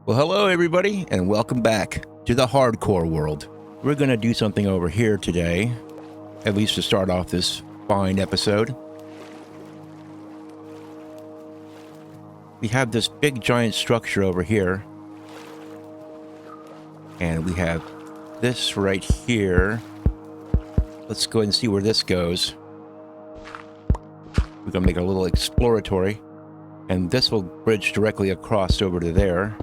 Well, hello everybody, and welcome back to the hardcore world. We're going to do something over here today, at least to start off this fine episode. We have this big giant structure over here, and we have this right here. Let's go ahead and see where this goes. We're going to make it a little exploratory, and this will bridge directly across over to there.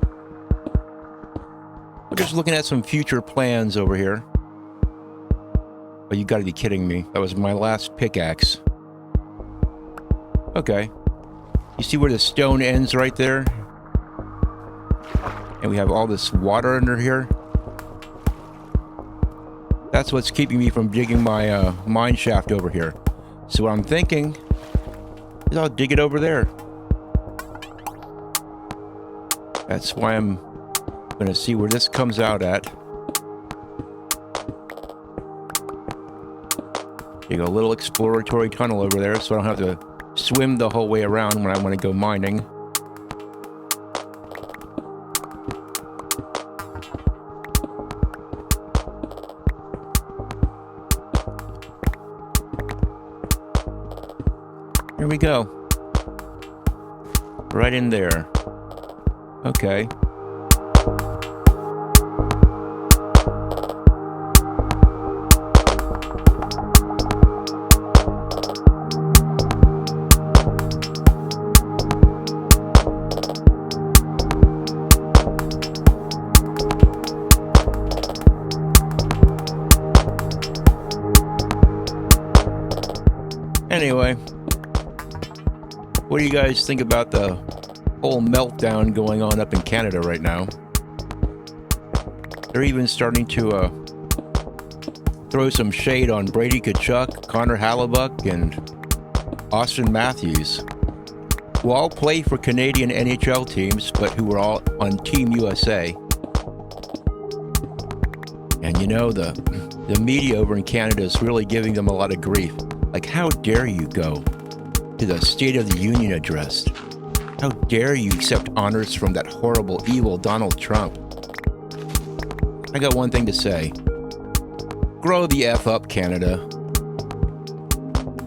We're just looking at some future plans over here. Oh, you gotta be kidding me. That was my last pickaxe. Okay. You see where the stone ends right there? And we have all this water under here. That's what's keeping me from digging my mine shaft over here. So what I'm thinking is I'll dig it over there. That's why I'm gonna see where this comes out at. Dig a little exploratory tunnel over there so I don't have to swim the whole way around when I want to go mining. Here we go. Right in there. Okay. Anyway, what do you guys think about the whole meltdown going on up in Canada right now? They're even starting to throw some shade on Brady Tkachuk, Connor Hellebuyck, and Austin Matthews, who all play for Canadian NHL teams, but who were all on Team USA. And you know, the media over in Canada is really giving them a lot of grief. Like, how dare you go to the State of the Union address? How dare you accept honors from that horrible, evil Donald Trump? I got one thing to say. Grow the F up, Canada.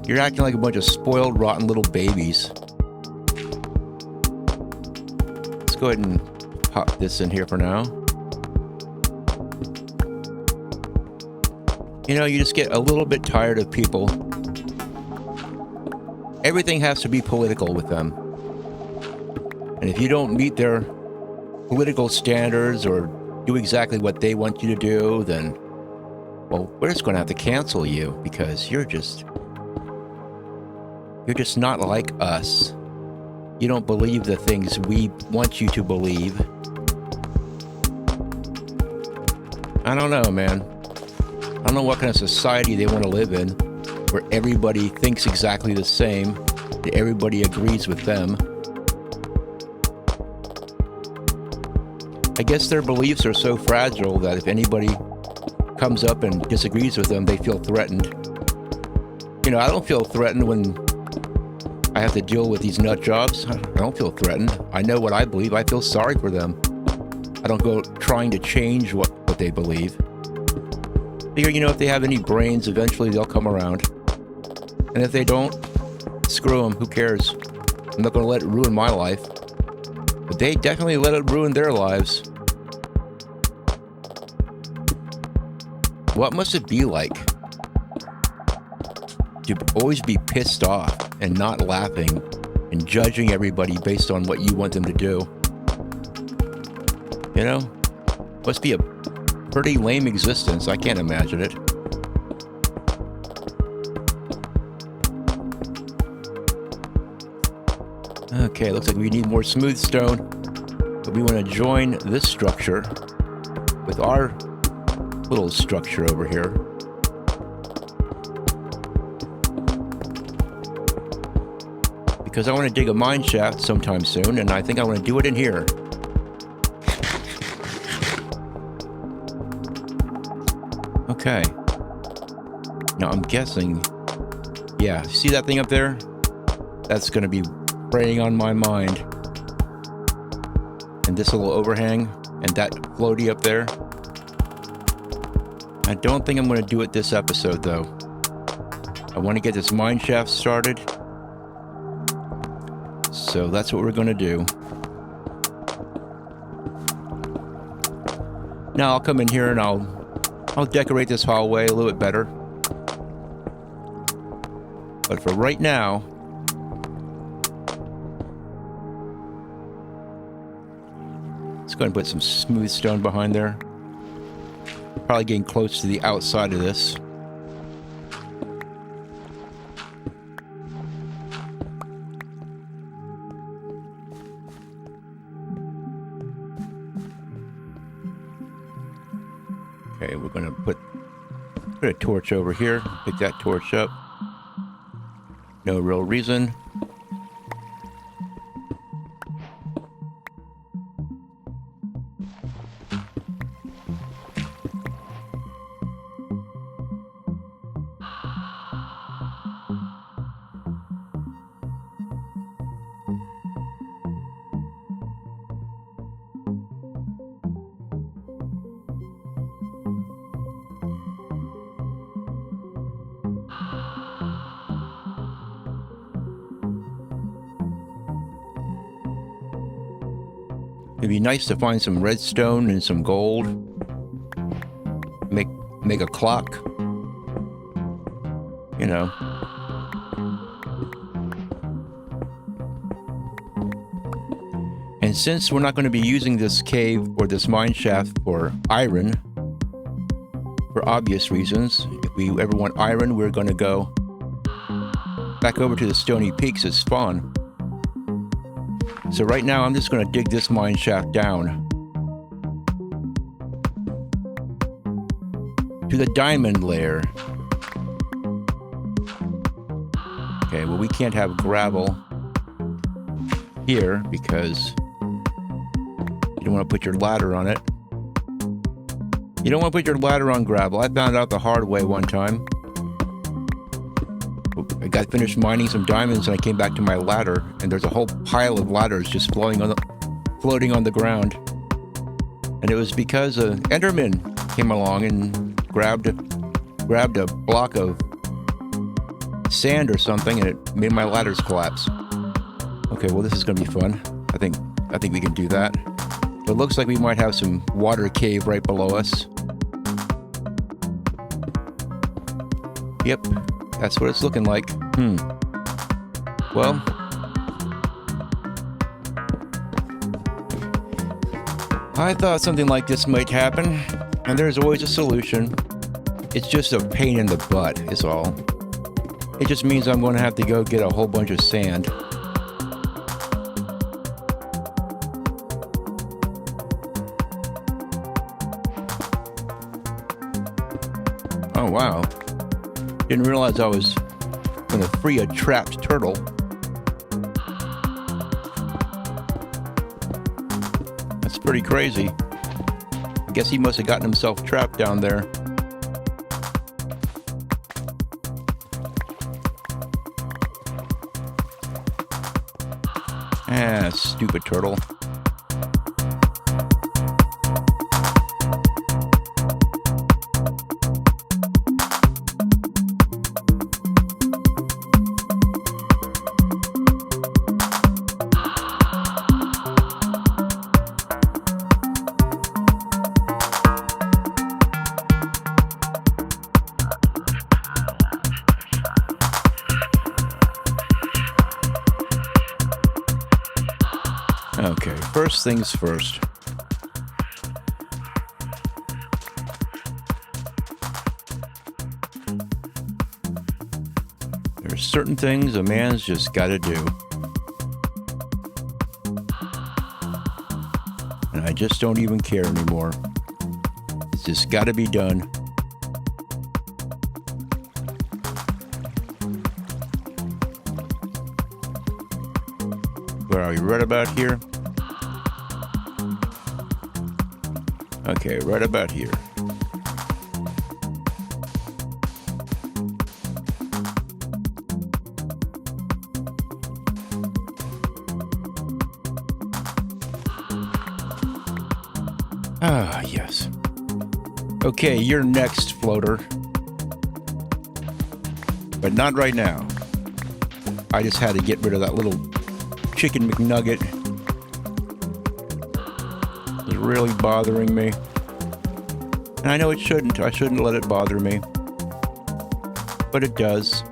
You're acting like a bunch of spoiled, rotten little babies. Let's go ahead and pop this in here for now. You know, you just get a little bit tired of people. Everything has to be political with them. And if you don't meet their political standards or do exactly what they want you to do, then, well, we're just going to have to cancel you because you're just not like us. You don't believe the things we want you to believe. I don't know, man. I don't know what kind of society they want to live in, where everybody thinks exactly the same, that everybody agrees with them. I guess their beliefs are so fragile that if anybody comes up and disagrees with them, they feel threatened. You know, I don't feel threatened when I have to deal with these nut jobs. I don't feel threatened. I know what I believe. I feel sorry for them. I don't go trying to change what they believe. Figure, you know, if they have any brains, eventually they'll come around. And if they don't, screw them. Who cares? I'm not going to let it ruin my life. But they definitely let it ruin their lives. What must it be like to always be pissed off and not laughing and judging everybody based on what you want them to do? You know? Must be a pretty lame existence. I can't imagine it. Okay, looks like we need more smooth stone, but we want to join this structure with our little structure over here. Because I want to dig a mine shaft sometime soon, and I think I want to do it in here. Okay. Now I'm guessing, yeah, see that thing up there? That's going to be preying on my mind. and this little overhang and that floaty up there. I don't think I'm going to do it this episode, though. I want to get this mine shaft started. So that's what we're going to do. Now I'll come in here and I'll decorate this hallway a little bit better. But for right now, let's go ahead and put some smooth stone behind there. Probably getting close to the outside of this. Okay, we're going to put a torch over here. Pick that torch up. No real reason. It'd be nice to find some redstone and some gold. Make a clock. You know. And since we're not going to be using this cave or this mine shaft for iron, for obvious reasons, if we ever want iron, we're going to go back over to the Stony Peaks as spawn. So right now, I'm just going to dig this mine shaft down to the diamond layer. Okay, well, we can't have gravel here because you don't want to put your ladder on it. You don't want to put your ladder on gravel. I found out the hard way one time. I got finished mining some diamonds and I came back to my ladder and there's a whole pile of ladders just floating on the ground. And it was because an Enderman came along and grabbed a block of sand or something and it made my ladders collapse. Okay, well, this is going to be fun. I think we can do that. But it looks like we might have some water cave right below us. Yep. That's what it's looking like. Well, I thought something like this might happen, and there's always a solution. It's just a pain in the butt, is all. It just means I'm going to have to go get a whole bunch of sand. Oh, wow. Didn't realize I was going to free a trapped turtle. That's pretty crazy. I guess he must have gotten himself trapped down there. Ah, stupid turtle. Okay, first things first. There's certain things a man's just got to do. And I just don't even care anymore. It's just got to be done. Where are we? Right about here? Okay, right about here. Ah, yes. Okay, you're next, floater. But not right now. I just had to get rid of that little chicken McNugget. It's really bothering me. And I know it shouldn't. I shouldn't let it bother me. But it does.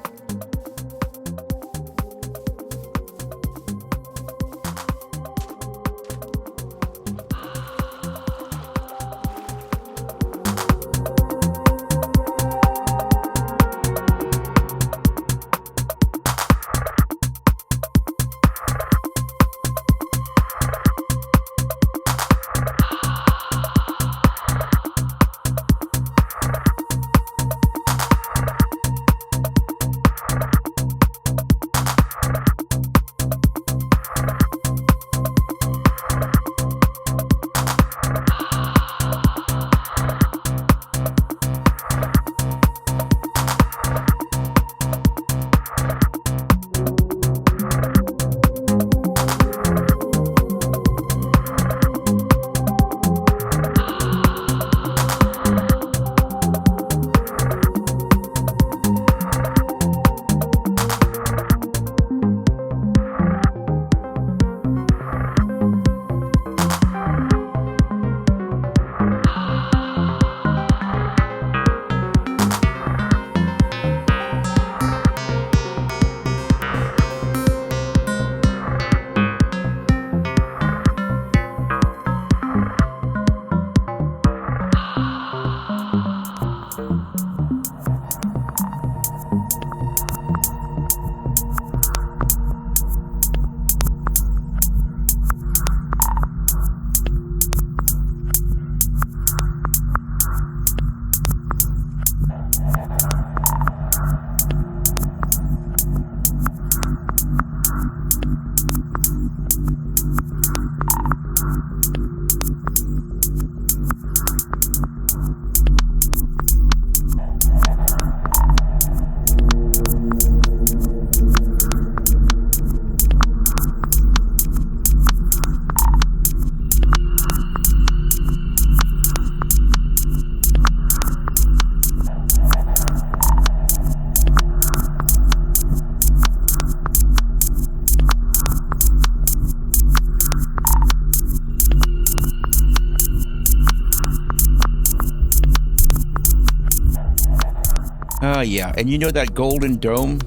Yeah, and you know that golden dome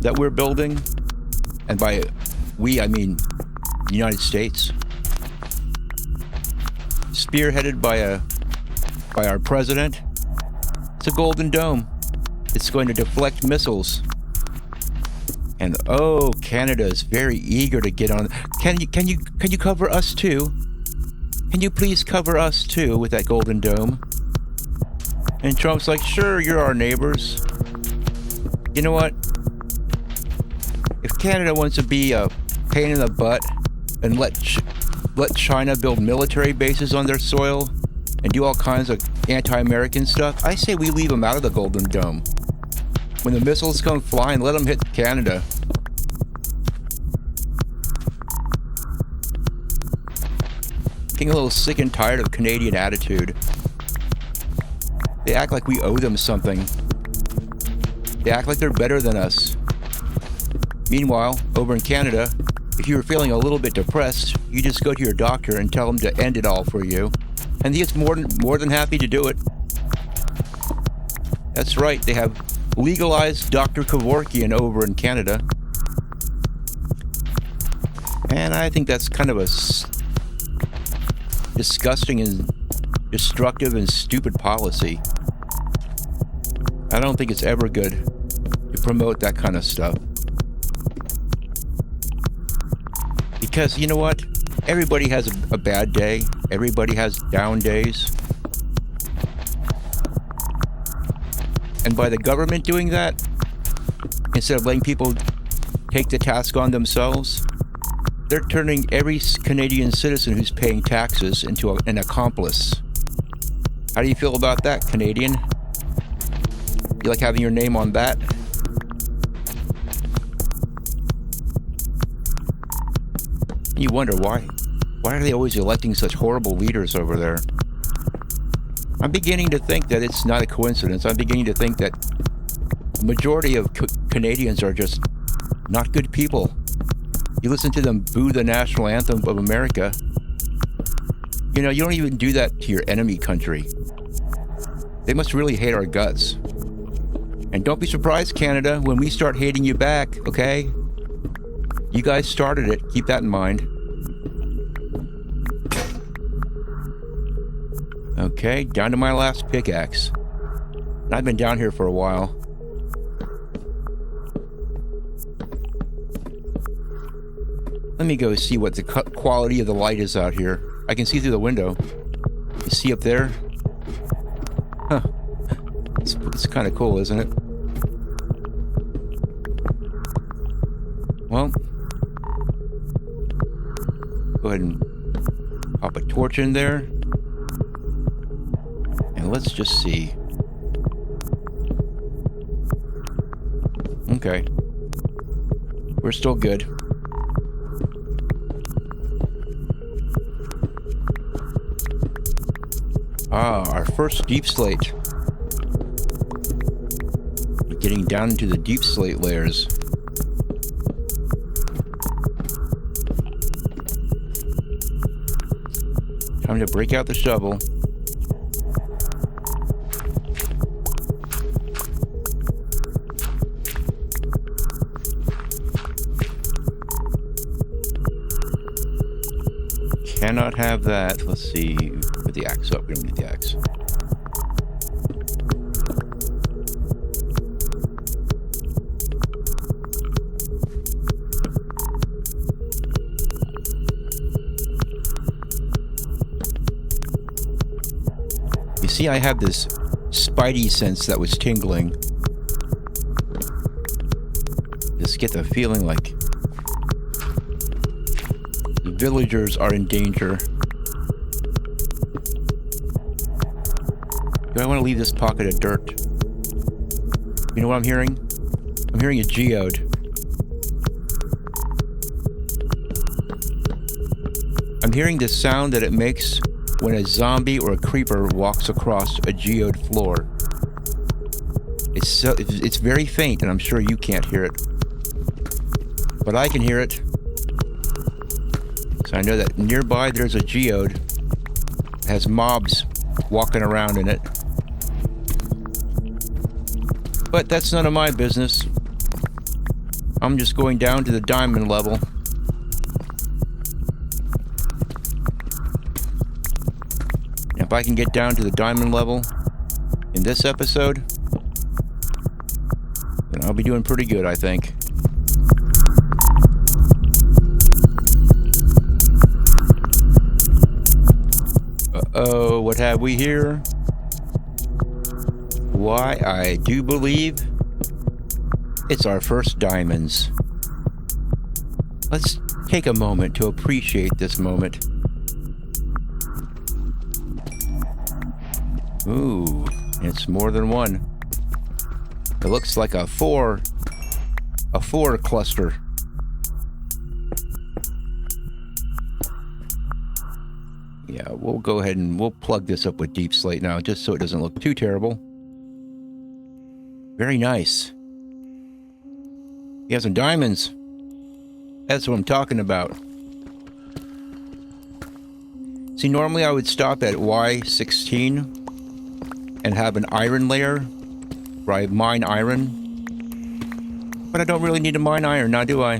that we're building? And by we, I mean the United States. Spearheaded by our president. It's a golden dome. It's going to deflect missiles. And oh, Canada is very eager to get on. Can you cover us too? Can you please cover us too with that golden dome? And Trump's like, sure, you're our neighbors. You know what? If Canada wants to be a pain in the butt and let China build military bases on their soil and do all kinds of anti-American stuff, I say we leave them out of the Golden Dome. When the missiles come flying, let them hit Canada. Getting a little sick and tired of Canadian attitude. They act like we owe them something. They act like they're better than us. Meanwhile, over in Canada, if you were feeling a little bit depressed, you just go to your doctor and tell him to end it all for you. And he is more than happy to do it. That's right, they have legalized Dr. Kevorkian over in Canada. And I think that's kind of a disgusting and destructive and stupid policy. I don't think it's ever good to promote that kind of stuff. Because you know what? Everybody has a bad day. Everybody has down days. And by the government doing that, instead of letting people take the task on themselves, they're turning every Canadian citizen who's paying taxes into an accomplice. How do you feel about that, Canadian? You like having your name on that? You wonder why Why are they always electing such horrible leaders over there? I'm beginning to think that it's not a coincidence. I'm beginning to think that the majority of Canadians are just not good people. You listen to them boo the national anthem of America. You know, you don't even do that to your enemy country. They must really hate our guts. And don't be surprised, Canada, when we start hating you back, okay? You guys started it. Keep that in mind. Okay, down to my last pickaxe. I've been down here for a while. Let me go see what the quality of the light is out here. I can see through the window. You see up there? Huh. It's kind of cool, isn't it? Well, go ahead and pop a torch in there. And let's just see. Okay. We're still good. Ah, our first deep slate. We're getting down into the deep slate layers. Time to break out the shovel. Cannot have that. Let's see. Put the axe up. We don't need the axe. You see, I have this spidey sense that was tingling. Just get the feeling like the villagers are in danger. Do I want to leave this pocket of dirt? You know what I'm hearing? I'm hearing a geode. I'm hearing the sound that it makes when a zombie or a creeper walks across a geode floor. It's very faint, and I'm sure you can't hear it. But I can hear it. So I know that nearby there's a geode that has mobs walking around in it. But that's none of my business. I'm just going down to the diamond level. And if I can get down to the diamond level in this episode, then I'll be doing pretty good, I think. Uh-oh, what have we here? Why, I do believe it's our first diamonds. Let's take a moment to appreciate this moment. Ooh, it's more than one. It looks like a four cluster. Yeah, we'll go ahead and we'll plug this up with deep slate now, just so it doesn't look too terrible. Very nice. You have some diamonds. That's what I'm talking about. See, normally I would stop at Y16 and have an iron layer where I mine iron. But I don't really need to mine iron now, do I?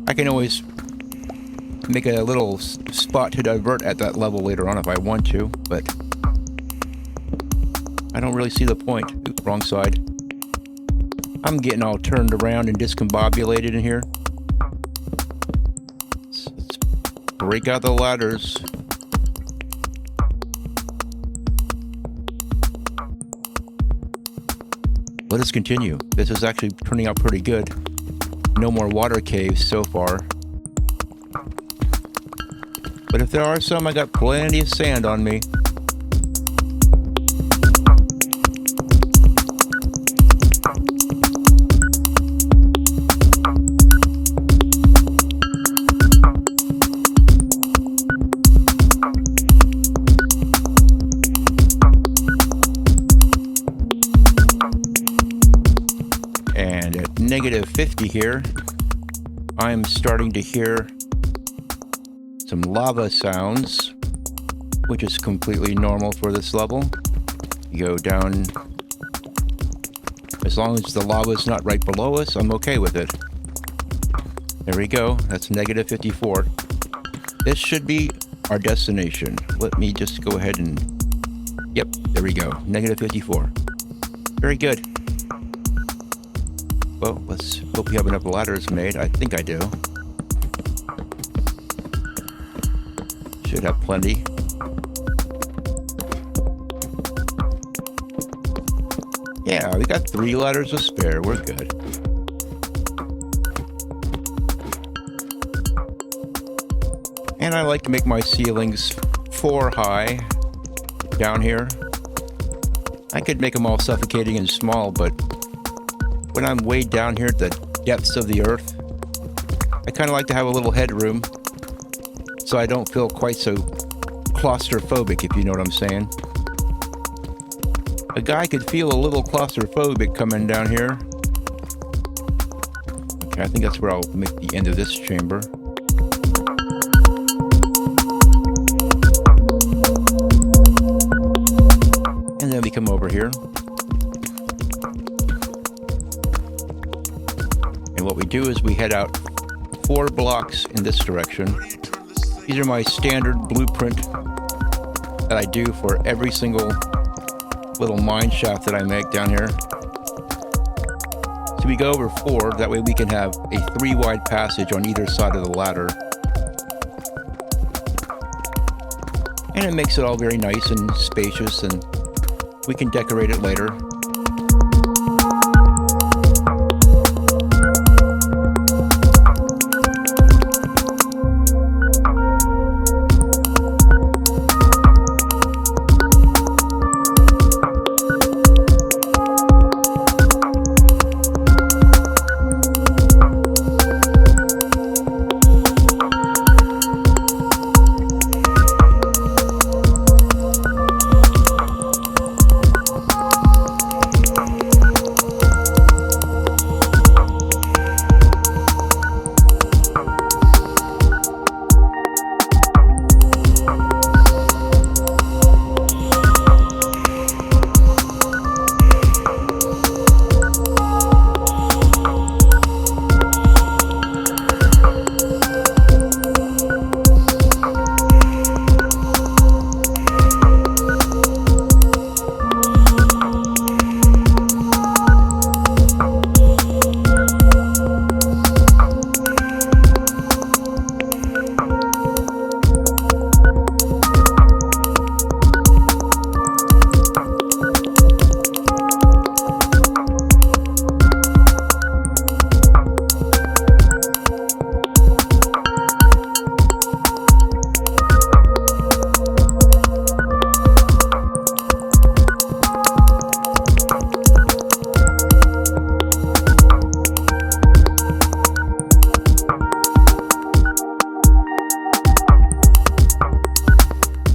I can always make a little spot to divert at that level later on if I want to, but I don't really see the point. Oops, wrong side. I'm getting all turned around and discombobulated in here. Let's break out the ladders. Let us continue. This is actually turning out pretty good. No more water caves so far. But if there are some, I got plenty of sand on me. -50 here. I'm starting to hear some lava sounds, which is completely normal for this level. You go down, as long as the lava is not right below us, I'm okay with it. There we go, that's -54. This should be our destination. Let me just go ahead and, yep, there we go, -54. Very good. Well, let's hope we have enough ladders made. I think I do. Should have plenty. Yeah, we got 3 ladders to spare. We're good. And I like to make my ceilings 4 high down here. I could make them all suffocating and small, but when I'm way down here at the depths of the earth, I kind of like to have a little headroom so I don't feel quite so claustrophobic, if you know what I'm saying. A guy could feel a little claustrophobic coming down here. Okay, I think that's where I'll make the end of this chamber. And then we come over here. And what we do is we head out 4 blocks in this direction. These are my standard blueprint that I do for every single little mine shaft that I make down here. So we go over 4, that way we can have a 3-wide passage on either side of the ladder. And it makes it all very nice and spacious, and we can decorate it later.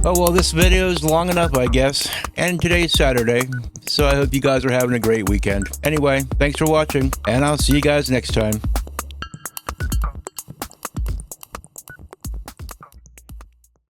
Oh, well, this video is long enough, I guess. And today's Saturday, so I hope you guys are having a great weekend. Anyway, thanks for watching, and I'll see you guys next time.